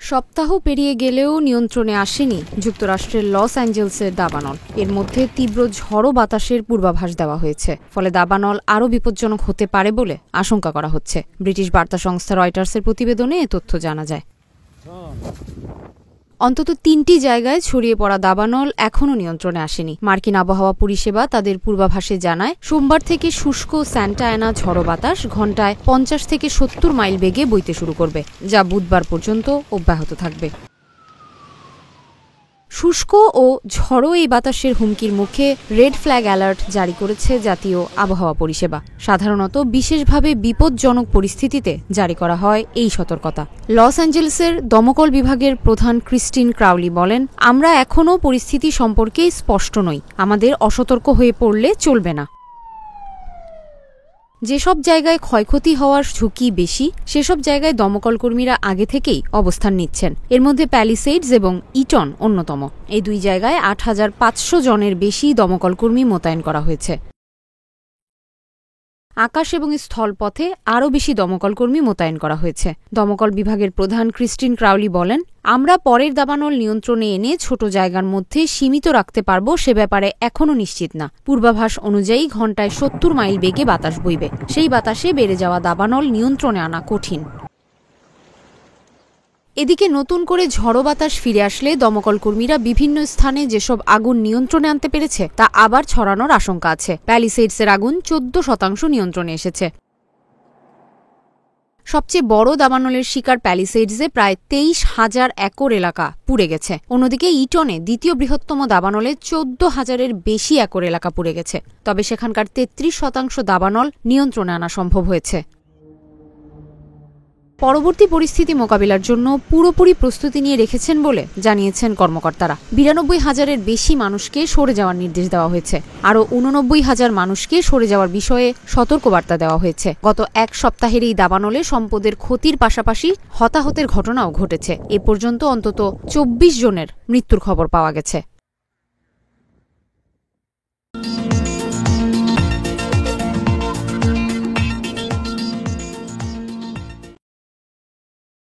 সপ্তাহ পেরিয়ে গেলেও নিয়ন্ত্রণে আসেনি যুক্তরাষ্ট্রের লস অ্যাঞ্জেলসের দাবানল। এর মধ্যে তীব্র ঝড়ো বাতাসের পূর্বাভাস দেওয়া হয়েছে, ফলে দাবানল আরও বিপজ্জনক হতে পারে বলে আশঙ্কা করা হচ্ছে। ব্রিটিশ বার্তা সংস্থা রয়টার্সের প্রতিবেদনে এ তথ্য জানা যায়। অন্তত ৩টি জায়গায় ছড়িয়ে পড়া দাবানল এখনও নিয়ন্ত্রণে আসেনি। মার্কিন আবহাওয়া পরিষেবা তাদের পূর্বাভাসে জানায়, সোমবার থেকে শুষ্ক স্যান্টা অ্যানা ঝড়ো বাতাস ঘণ্টায় ৫০ থেকে ৭০ মাইল বেগে বইতে শুরু করবে, যা বুধবার পর্যন্ত অব্যাহত থাকবে। শুষ্ক ও ঝড়ো এই বাতাসের হুমকির মুখে রেড ফ্ল্যাগ অ্যালার্ট জারি করেছে জাতীয় আবহাওয়া পরিষেবা। সাধারণত বিশেষভাবে বিপজ্জনক পরিস্থিতিতে জারি করা হয় এই সতর্কতা। লস অ্যাঞ্জেলেসের দমকল বিভাগের প্রধান ক্রিস্টিন ক্রাউলি বলেন, আমরা এখনও পরিস্থিতি সম্পর্কে স্পষ্ট নই। আমাদের অসতর্ক হয়ে পড়লে চলবে না। যেসব জায়গায় ক্ষয়ক্ষতি হওয়ার ঝুঁকি বেশি, সেসব জায়গায় দমকল কর্মীরা আগে থেকেই অবস্থান নিচ্ছেন। এর মধ্যে প্যালিসেডস এবং ইটন অন্যতম। এই দুই জায়গায় ৮৫০০ জনের বেশি দমকল কর্মী মোতায়েন করা হয়েছে। আকাশ এবং স্থলপথে আরও বেশি দমকল কর্মী মোতায়েন করা হয়েছে। দমকল বিভাগের প্রধান ক্রিস্টিন ক্রাউলি বলেন, আমরা পরের দাবানল নিয়ন্ত্রণে এনে ছোট জায়গার মধ্যে সীমিত রাখতে পারব সে ব্যাপারে এখনও নিশ্চিত না। পূর্বাভাস অনুযায়ী ঘণ্টায় ৭০ মাইল বেগে বাতাস বইবে। সেই বাতাসে বেড়ে যাওয়া দাবানল নিয়ন্ত্রণে আনা কঠিন। এদিকে নতুন করে ঝড়ো বাতাস ফিরে আসলে দমকল কর্মীরা বিভিন্ন স্থানে যেসব আগুন নিয়ন্ত্রণে আনতে পেরেছে তা আবার ছড়ানোর আশঙ্কা আছে। প্যালিসেডসের আগুন ১৪% নিয়ন্ত্রণে এসেছে। সবচেয়ে বড় দাবানলের শিকার প্যালিসেডসে প্রায় ২৩,০০০ একর এলাকা পুড়ে গেছে। অন্যদিকে ইটনে দ্বিতীয় বৃহত্তম দাবানলে ১৪,০০০-এর বেশি একর এলাকা পুড়ে গেছে। তবে সেখানকার ৩৩% দাবানল নিয়ন্ত্রণে আনা সম্ভব হয়েছে। পরবর্তী পরিস্থিতি মোকাবিলার জন্য পুরোপুরি প্রস্তুতি নিয়ে রেখেছেন বলে জানিয়েছেন কর্মকর্তারা। ৯২,০০০-এর বেশি মানুষকে সরে যাওয়ার নির্দেশ দেওয়া হয়েছে। আরও ৮৯,০০০ মানুষকে সরে যাওয়ার বিষয়ে সতর্কবার্তা দেওয়া হয়েছে। গত এক সপ্তাহের এই দাবানলে সম্পদের ক্ষতির পাশাপাশি হতাহতের ঘটনাও ঘটেছে। এ পর্যন্ত অন্তত ২৪ জনের মৃত্যুর খবর পাওয়া গেছে।